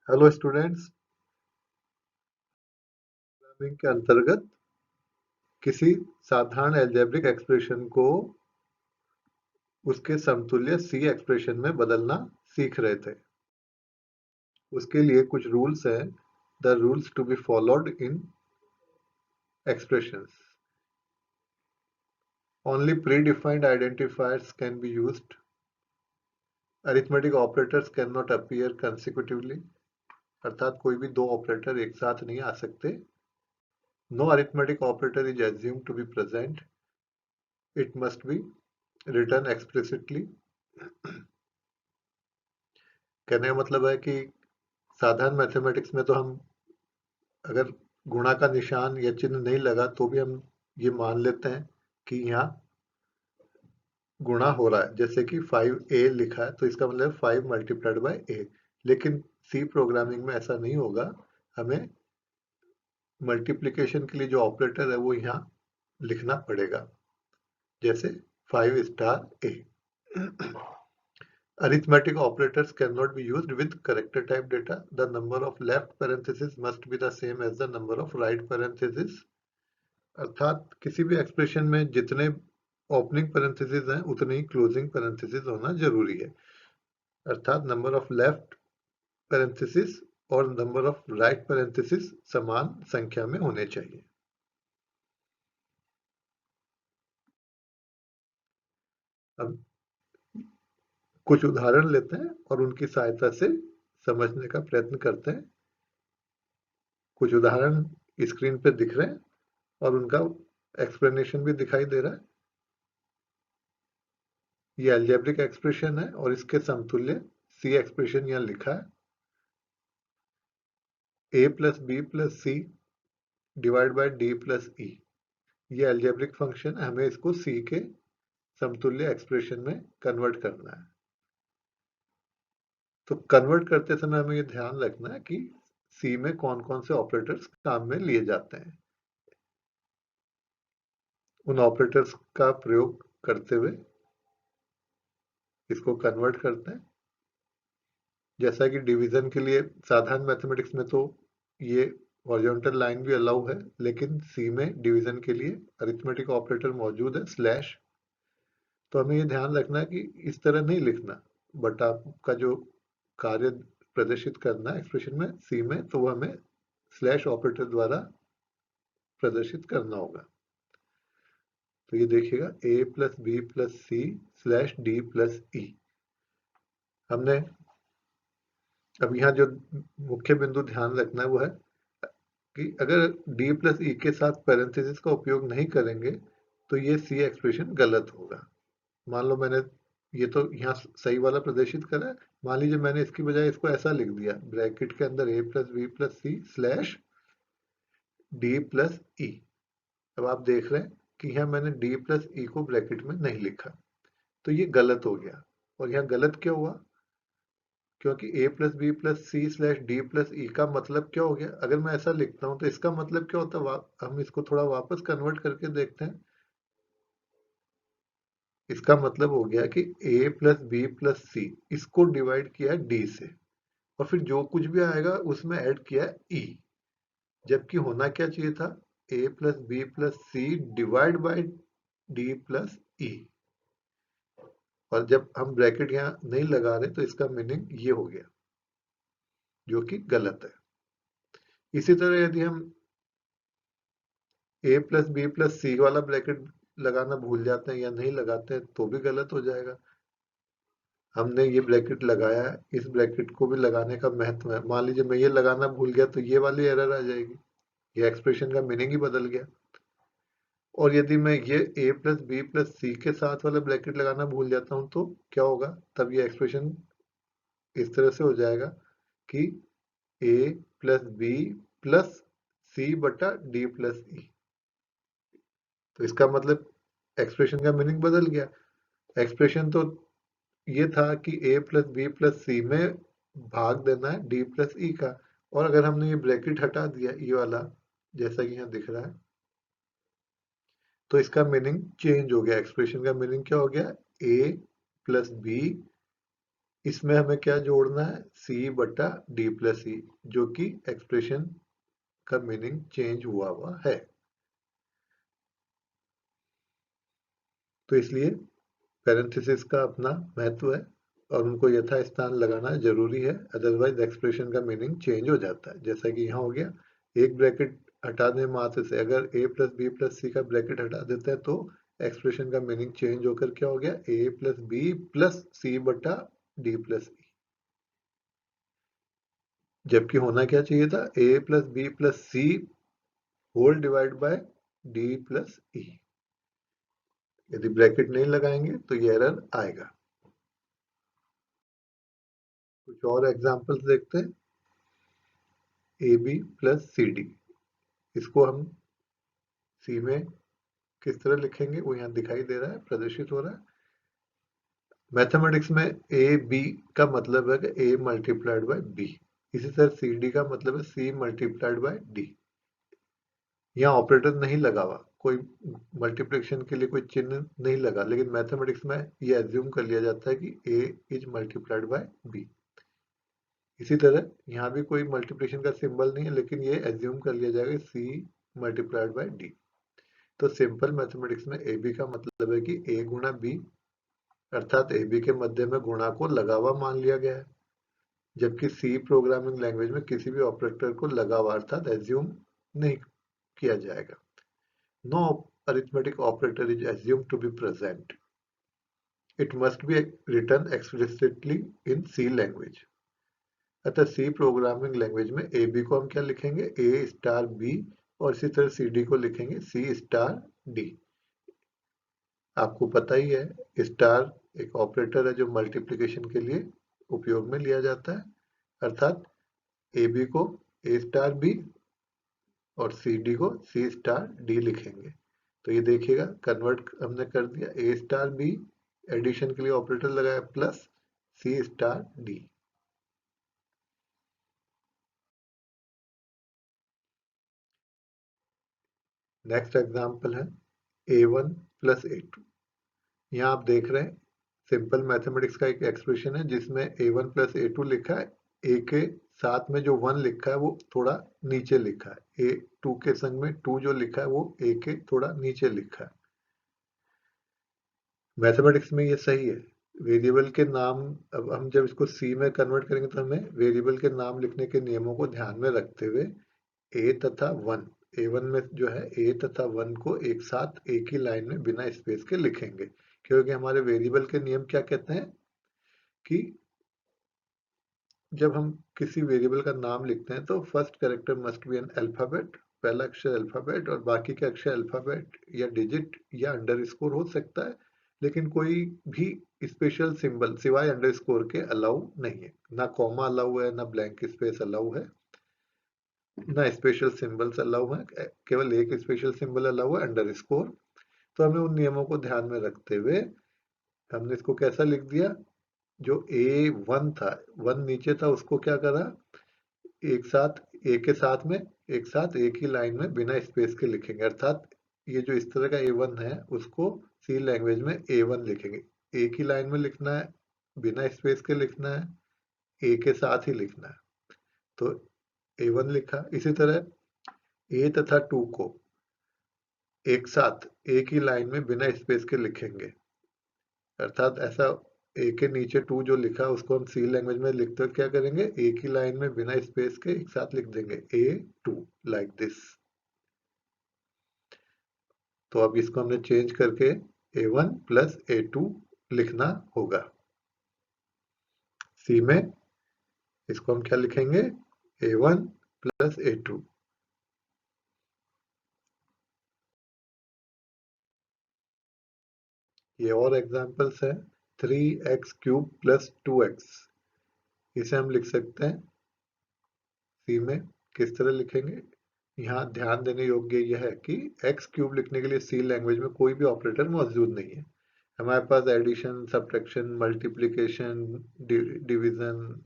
Hello students. Programming के अंतर्गत किसी साधारण अलजेब्रिक एक्सप्रेशन को उसके समतुल्य सी एक्सप्रेशन में बदलना सीख रहे थे। उसके लिए कुछ रूल्स हैं। The rules to be followed in expressions. Only predefined identifiers can be used. Arithmetic operators cannot appear consecutively, अर्थात कोई भी दो ऑपरेटर एक साथ नहीं आ सकते। No arithmetic operator is assumed to be present. It must be written explicitly. कहने का मतलब है कि साधारण मैथमेटिक्स में तो हम अगर गुणा का निशान या चिन्ह नहीं लगा तो भी हम ये मान लेते हैं कि यहाँ गुणा हो रहा है। जैसे कि 5a लिखा है तो इसका मतलब 5 मल्टीप्लाइड बाय a। लेकिन सी प्रोग्रामिंग में ऐसा नहीं होगा। हमें मल्टीप्लिकेशन के लिए जो ऑपरेटर है वो यहाँ लिखना पड़ेगा, जैसे 5 star a। Arithmetic operators cannot be used with character type data. The number of left parentheses must be the same as the number of right parentheses. अर्थात किसी भी एक्सप्रेशन में जितने ओपनिंग पैरेंथेसिस हैं उतने ही क्लोजिंग पैरेंथेसिस होना जरूरी है। अर्थात नंबर ऑफ लेफ्ट पैरेंथेसिस और नंबर ऑफ राइट पैरेंथेसिस समान संख्या में होने चाहिए। अब कुछ उदाहरण लेते हैं और उनकी सहायता से समझने का प्रयत्न करते हैं। कुछ उदाहरण स्क्रीन पे दिख रहे हैं और उनका एक्सप्लेनेशन भी दिखाई दे रहा है। ये अलजेब्रिक एक्सप्रेशन है और इसके समतुल्य सी एक्सप्रेशन यहाँ लिखा है। a plus B plus C divide by D plus E. ये अलजेब्रिक फंक्शन है, हमें इसको सी के समतुल्य एक्सप्रेशन में कन्वर्ट करना है। तो कन्वर्ट करते समय हमें ये ध्यान रखना है कि सी में कौन कौन से ऑपरेटर्स काम में लिए जाते हैं। उन ऑपरेटर्स का प्रयोग करते हुए इसको कन्वर्ट करते हैं। जैसा कि डिवीजन के लिए साधारण मैथमेटिक्स में तो ये हॉरिजॉन्टल लाइन भी अलाउ है, लेकिन सी में डिवीजन के लिए अरिथमेटिक ऑपरेटर मौजूद है स्लैश। तो हमें ये ध्यान रखना है कि इस तरह नहीं लिखना, बट आपका जो कार्य प्रदर्शित करना है एक्सप्रेशन में सी में, तो वो हमें स्लैश ऑपरेटर द्वारा प्रदर्शित करना होगा। तो ये देखिएगा a plus B plus C slash D plus E. हमने अब यहाँ जो मुख्य बिंदु ध्यान रखना है वो है कि अगर d प्लस ई के साथ पैरेंथेसिस का उपयोग नहीं करेंगे तो ये सी एक्सप्रेशन गलत होगा। मान लो मैंने ये तो यहाँ सही वाला प्रदर्शित करा है, मान लीजिए मैंने इसकी बजाय इसको ऐसा लिख दिया ब्रैकेट के अंदर a plus B plus C slash D plus E. अब आप देख रहे हैं कि यहाँ मैंने d प्लस ई को ब्रैकेट में नहीं लिखा, तो ये गलत हो गया। और यहाँ गलत क्यों हुआ? क्योंकि a plus B plus C slash D plus E का मतलब क्या हो गया? अगर मैं ऐसा लिखता हूं तो इसका मतलब क्या होता है? हम इसको थोड़ा वापस कन्वर्ट करके देखते हैं। इसका मतलब हो गया कि a प्लस बी प्लस सी इसको डिवाइड किया है d से, और फिर जो कुछ भी आएगा उसमें ऐड किया है e। जबकि होना क्या चाहिए था? a plus B plus C divide by D plus E. और जब हम ब्रैकेट यहाँ नहीं लगा रहे तो इसका मीनिंग ये हो गया, जो कि गलत है। इसी तरह यदि हम a प्लस बी प्लस सी वाला ब्रैकेट लगाना भूल जाते हैं या नहीं लगाते हैं तो भी गलत हो जाएगा। हमने ये ब्रैकेट लगाया है, इस ब्रैकेट को भी लगाने का महत्व है। मान लीजिए मैं ये लगाना भूल गया तो ये वाली एरर आ जाएगी, ये एक्सप्रेशन का मीनिंग ही बदल गया। और यदि मैं ये a प्लस बी प्लस सी के साथ वाला ब्रैकेट लगाना भूल जाता हूँ तो क्या होगा? तब ये एक्सप्रेशन इस तरह से हो जाएगा कि a प्लस बी प्लस सी बटा डी प्लस ई। तो इसका मतलब एक्सप्रेशन का मीनिंग बदल गया। एक्सप्रेशन तो ये था कि a प्लस बी प्लस सी में भाग देना है d प्लस ई का, और अगर हमने ये ब्रैकेट हटा दिया ये वाला, जैसा कि यहाँ दिख रहा है, तो इसका मीनिंग चेंज हो गया। एक्सप्रेशन का मीनिंग क्या हो गया? a प्लस बी इसमें हमें क्या जोड़ना है, सी बटा डी प्लस ई, जो कि एक्सप्रेशन का मीनिंग चेंज हुआ है। तो इसलिए पैरेंथेसिस का अपना महत्व है और उनको यथास्थान लगाना जरूरी है, अदरवाइज एक्सप्रेशन का मीनिंग चेंज हो जाता है। जैसा कि यहाँ हो गया, एक ब्रैकेट हटाने मात्र से अगर a प्लस बी प्लस सी का ब्रैकेट हटा देते हैं तो एक्सप्रेशन का मीनिंग चेंज होकर क्या हो गया, a प्लस बी प्लस सी बटा डी प्लस ई। जबकि होना क्या चाहिए था, a plus B plus C whole divide by D plus E. यदि ब्रैकेट नहीं लगाएंगे तो ये एरर आएगा। कुछ और एग्जांपल्स देखते हैं। A B plus C D, इसको हम सी में किस तरह लिखेंगे वो यहाँ दिखाई दे रहा है, प्रदर्शित हो रहा है। मैथमेटिक्स में ए बी का मतलब है कि ए मल्टीप्लाइड बाय बी, इसी तरह सी डी का मतलब है सी मल्टीप्लाइड बाय डी। यहाँ ऑपरेटर नहीं लगा हुआ, कोई मल्टीप्लिकेशन के लिए कोई चिन्ह नहीं लगा, लेकिन मैथमेटिक्स में ये एज्यूम कर लिया जाता है कि ए इज मल्टीप्लाइड बाय बी। इसी तरह यहाँ भी कोई मल्टीप्लिकेशन का सिंबल नहीं है, लेकिन ये एज्यूम कर लिया जाएगा सी मल्टीप्लाइड बाय डी। तो सिंपल मैथमेटिक्स में ए बी का मतलब है कि ए गुणा बी, अर्थात ए बी के मध्य में गुणा को लगा हुआ मान लिया गया है। जबकि सी प्रोग्रामिंग लैंग्वेज में किसी भी ऑपरेटर को लगा हुआ अर्थात एज्यूम नहीं किया जाएगा। No arithmetic operator is assume to be present, it must be written explicitly in C language. अतः सी प्रोग्रामिंग लैंग्वेज में ए बी को हम क्या लिखेंगे, ए स्टार बी, और इसी तरह सी डी को लिखेंगे सी स्टार डी। आपको पता ही है स्टार एक ऑपरेटर है जो मल्टीप्लिकेशन के लिए उपयोग में लिया जाता है, अर्थात ए बी को ए स्टार बी और सी डी को सी स्टार डी लिखेंगे। तो ये देखिएगा कन्वर्ट हमने कर दिया, ए स्टार बी एडिशन के लिए ऑपरेटर लगाया प्लस सी स्टार डी। नेक्स्ट एग्जांपल है ए वन प्लस ए टू। यहाँ आप देख रहे हैं सिंपल मैथमेटिक्स का एक एक्सप्रेशन है जिसमें ए वन प्लस ए टू लिखा है, ए के साथ में जो वन लिखा है वो थोड़ा नीचे लिखा है, ए टू के संग में टू जो लिखा है वो ए के थोड़ा नीचे लिखा है। मैथमेटिक्स में ये सही है। वेरिएबल के नाम, अब हम जब इसको सी में कन्वर्ट करेंगे तो हमें वेरिएबल के नाम लिखने के नियमों को ध्यान में रखते हुए ए तथा वन, ए वन में जो है ए तथा वन को एक साथ एक ही लाइन में बिना स्पेस के लिखेंगे, क्योंकि हमारे वेरिएबल के नियम क्या कहते हैं कि जब हम किसी वेरिएबल का नाम लिखते हैं तो first character must be an alphabet, पहला अक्षर अल्फाबेट और बाकी के अक्षर अल्फाबेट या डिजिट या अंडरस्कोर हो सकता है, लेकिन कोई भी स्पेशल सिंबल सिवाय अंडरस्कोर के अलाउ नहीं है। ना कॉमा अलाउ है, ना ब्लैंक स्पेस अलाउ है, ना स्पेशल सिंबल्स अलाउ है, केवल एक स्पेशल सिंबल अलाउ है, अंडरस्कोर। तो हमें उन नियमों को ध्यान में रखते हुए हमने इसको कैसा लिख दिया, जो ए वन था, वन नीचे था, उसको क्या करा, एक साथ ए के साथ में एक साथ एक ही लाइन में बिना स्पेस के लिखेंगे, अर्थात ये जो इस तरह का ए वन है उसको सी लैंग्वेज में ए वन लिखेंगे। एक ही लाइन में लिखना है, बिना स्पेस के लिखना है, ए के साथ ही लिखना है, तो ए वन लिखा। इसी तरह ए तथा टू को एक साथ एक ही लाइन में बिना स्पेस के लिखेंगे, अर्थात ऐसा ए के नीचे टू जो लिखा है उसको हम सी लैंग्वेज में लिखते हुए क्या करेंगे, एक ही लाइन में बिना स्पेस के एक साथ लिख देंगे ए टू, लाइक दिस। तो अब इसको हमने चेंज करके ए वन प्लस ए टू लिखना होगा। सी में इसको हम क्या लिखेंगे, ए वन प्लस ए टू। ये और एग्जांपल्स है, 3x क्यूब प्लस 2x, इसे हम लिख सकते हैं सी में। किस तरह लिखेंगे, यहाँ ध्यान देने योग्य यह है कि एक्स क्यूब लिखने के लिए सी लैंग्वेज में कोई भी ऑपरेटर मौजूद नहीं है। हमारे पास एडिशन, सब्ट्रैक्शन, मल्टीप्लिकेशन, डिवीजन,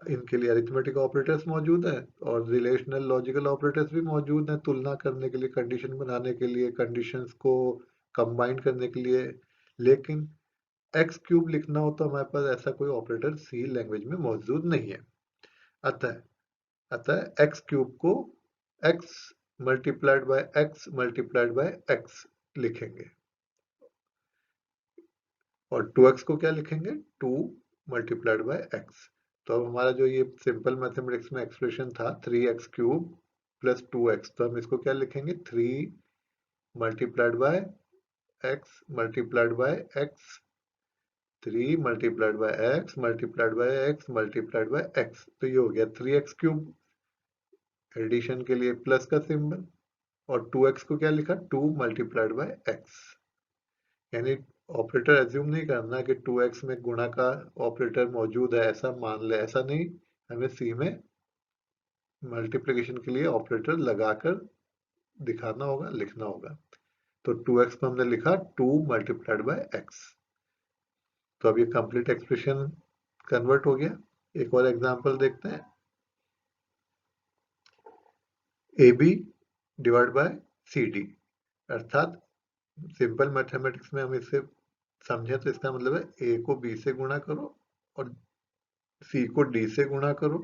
इनके लिए अरिथमेटिक ऑपरेटर्स मौजूद हैं और रिलेशनल लॉजिकल ऑपरेटर्स भी मौजूद हैं, तुलना करने के लिए, कंडीशन बनाने के लिए, कंडीशंस को कंबाइन करने के लिए। लेकिन एक्स क्यूब लिखना हो तो हमारे पास ऐसा कोई ऑपरेटर सी लैंग्वेज में मौजूद नहीं है। अतः अतः एक्स क्यूब को एक्स मल्टीप्लाइड बाय एक्स लिखेंगे, और 2x को क्या लिखेंगे, 2 मल्टीप्लाइड बाय एक्स। तो अब हमारा जो ये सिंपल मैथमेटिक्स में एक्सप्रेशन था 3x क्यूब प्लस 2x, तो हम इसको क्या लिखेंगे, 3 multiplied by x multiplied by x, 3 multiplied by x multiplied by x multiplied by x. तो ये हो गया 3x क्यूब, एडिशन के लिए प्लस का सिंबल, और 2x को क्या लिखा, 2 मल्टीप्लाइड बाय एक्स। यानी ऑपरेटर एज्यूम नहीं करना कि 2x में गुणा का ऑपरेटर मौजूद है, ऐसा मान ले, ऐसा नहीं। हमें सी में मल्टीप्लिकेशन के लिए ऑपरेटर लगाकर दिखाना होगा, लिखना होगा। तो 2x को हमने लिखा 2 मल्टीप्लाइड बाय एक्स। तो अब ये कंप्लीट एक्सप्रेशन कन्वर्ट हो गया। एक और एग्जांपल देखते हैं, A B divide by C D, अर्थात सिंपल मैथमेटिक्स में हम इसे समझे तो इसका मतलब है ए को बी से गुणा करो और सी को डी से गुणा करो।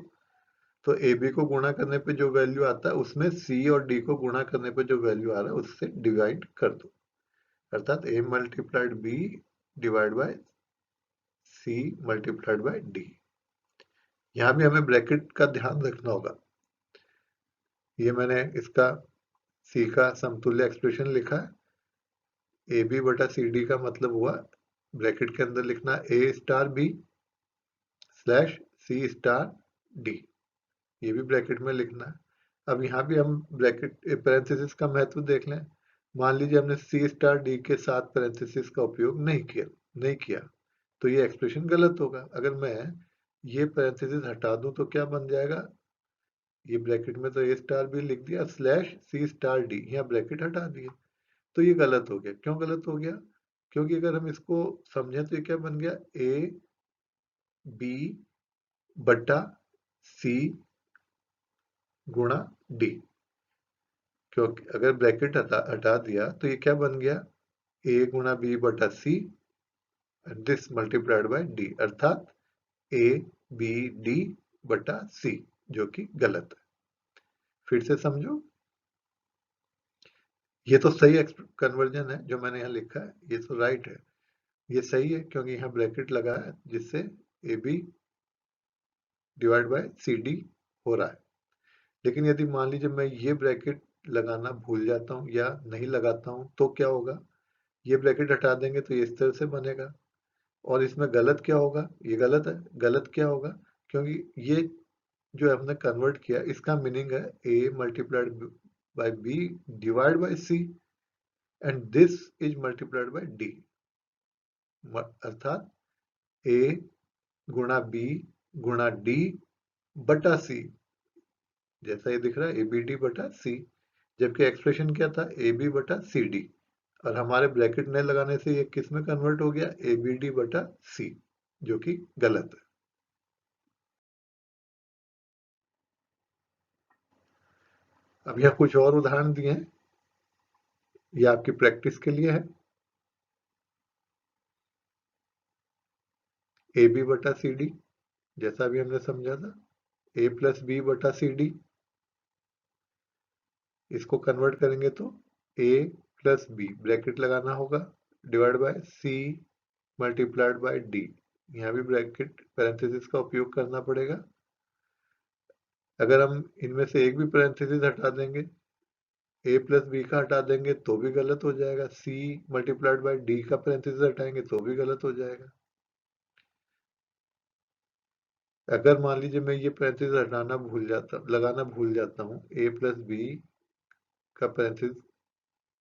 तो ए बी को गुणा करने पे जो वैल्यू आता है उसमें सी और डी को गुणा करने पे जो वैल्यू आ रहा है उससे डिवाइड कर दो, अर्थात A multiplied B divide by C multiplied by D. यहाँ भी हमें ब्रैकेट का ध्यान रखना होगा। ये मैंने इसका सी का समतुल्य एक्सप्रेशन लिखा है, ए बी बटा सी डी का मतलब हुआ ब्रैकेट के अंदर लिखना A star B slash C star D, ये भी ब्रैकेट में लिखना है। अब यहाँ भी हम ब्रैकेट पैरेंथेसिस का महत्व देख लें। मान लीजिए हमने सी स्टार डी के साथ पैरेंथेसिस का उपयोग नहीं किया तो ये एक्सप्रेशन गलत होगा। अगर मैं ये पैरेंथेसिस हटा दूं तो क्या बन जाएगा, ये ब्रैकेट में तो ए स्टार बी लिख दिया स्लैश सी स्टार डी, यहाँ ब्रैकेट हटा दिए, तो ये गलत हो गया। क्यों गलत हो गया, क्योंकि अगर हम इसको समझें तो ये क्या बन गया, ए बी बटा सी गुणा डी। क्योंकि अगर ब्रैकेट हटा दिया तो ये क्या बन गया, ए गुणा बी बटा C and this multiplied by D, अर्थात ए बी डी बटा सी, जो कि गलत है। फिर से समझो, ये तो सही कन्वर्जन है जो मैंने यहाँ लिखा है, ये तो राइट है, ये सही है क्योंकि यहाँ ब्रैकेट लगा है जिससे A B divide by C D हो रहा है। लेकिन यदि मान लीजिए मैं ये ब्रैकेट लगाना भूल जाता हूँ या नहीं लगाता हूँ तो क्या होगा, ये ब्रैकेट हटा देंगे तो ये इस तरह से बनेगा। और इसमें गलत क्या होगा, ये गलत है। गलत क्या होगा, क्योंकि ये जो हमने कन्वर्ट किया इसका मीनिंग है A multiplied by B divide by C and this is multiplied by D, अर्थात ए गुणा बी गुणा डी बटा सी, जैसा ये दिख रहा है ए बी डी बटा सी, जबकि एक्सप्रेशन क्या था, ए बी बटा सी डी, और हमारे ब्रैकेट नहीं लगाने से ये किस में कन्वर्ट हो गया, ए बी डी बटा सी, जो कि गलत है। अब यहाँ कुछ और उदाहरण दिए हैं, ये आपकी प्रैक्टिस के लिए है। ए बी बटा सी डी, जैसा भी हमने समझा था, ए प्लस बी बटा सी डी, इसको कन्वर्ट करेंगे तो ए प्लस बी ब्रैकेट लगाना होगा divide by C multiplied by D, यहाँ भी ब्रैकेट पैरेंथेसिस का उपयोग करना पड़ेगा। अगर हम इनमें से एक भी पैरेंथेसिस हटा देंगे, ए प्लस बी का हटा देंगे तो भी गलत हो जाएगा, सी मल्टीप्लाइड बाय डी का पैरेंथेसिस हटाएंगे तो भी गलत हो जाएगा। अगर मान लीजिए मैं ये पैरेंथेसिस लगाना भूल जाता हूँ, ए प्लस बी का पैरेंथेसिस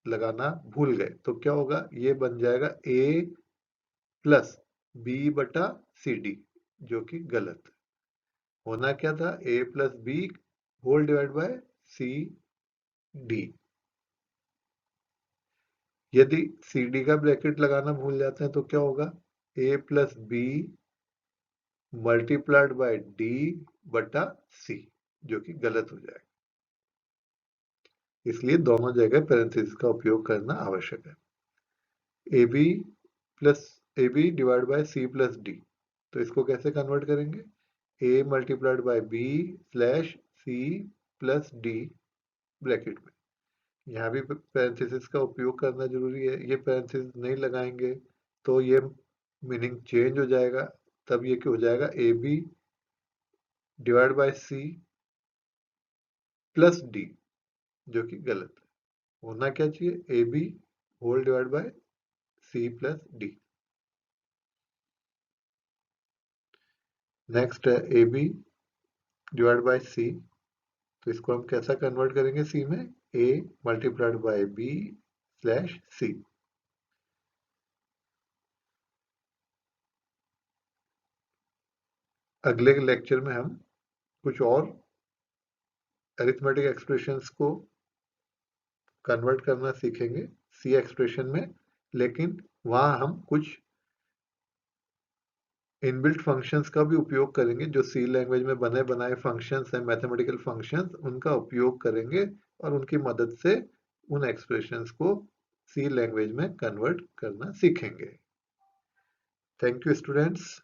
लगाना भूल गए तो क्या होगा, ये बन जाएगा ए प्लस बी बटा सी डी, जो कि गलत है। होना क्या था, A plus B whole divide by C D. यदि सी डी का ब्रैकेट लगाना भूल जाते हैं तो क्या होगा, A plus B multiplied by D बटा सी, जो कि गलत हो जाएगा। इसलिए दोनों जगह पैरेंथेसिस का उपयोग करना आवश्यक है। A B plus A B divide by C plus D. तो इसको कैसे कन्वर्ट करेंगे? A multiplied by B slash C plus D bracket में। यहाँ भी पैरेंथेसिस का उपयोग करना जरूरी है। ये पैरेंथेसिस नहीं लगाएंगे तो ये मीनिंग चेंज हो जाएगा। तब ये क्या हो जाएगा? A B divide by C plus D, जो कि गलत है। होना क्या चाहिए? A B whole divide by C plus D. Next है A B divide by C. तो इसको हम कैसा कन्वर्ट करेंगे सी में? A multiplied by B slash C. अगले लेक्चर में हम कुछ और अरिथमेटिक एक्सप्रेशंस को कन्वर्ट करना सीखेंगे सी एक्सप्रेशन में, लेकिन वहां हम कुछ इनबिल्ट फंक्शंस का भी उपयोग करेंगे। जो सी लैंग्वेज में बने बनाए फंक्शंस हैं, मैथमेटिकल फंक्शंस, उनका उपयोग करेंगे और उनकी मदद से उन एक्सप्रेशंस को सी लैंग्वेज में कन्वर्ट करना सीखेंगे। Thank you students.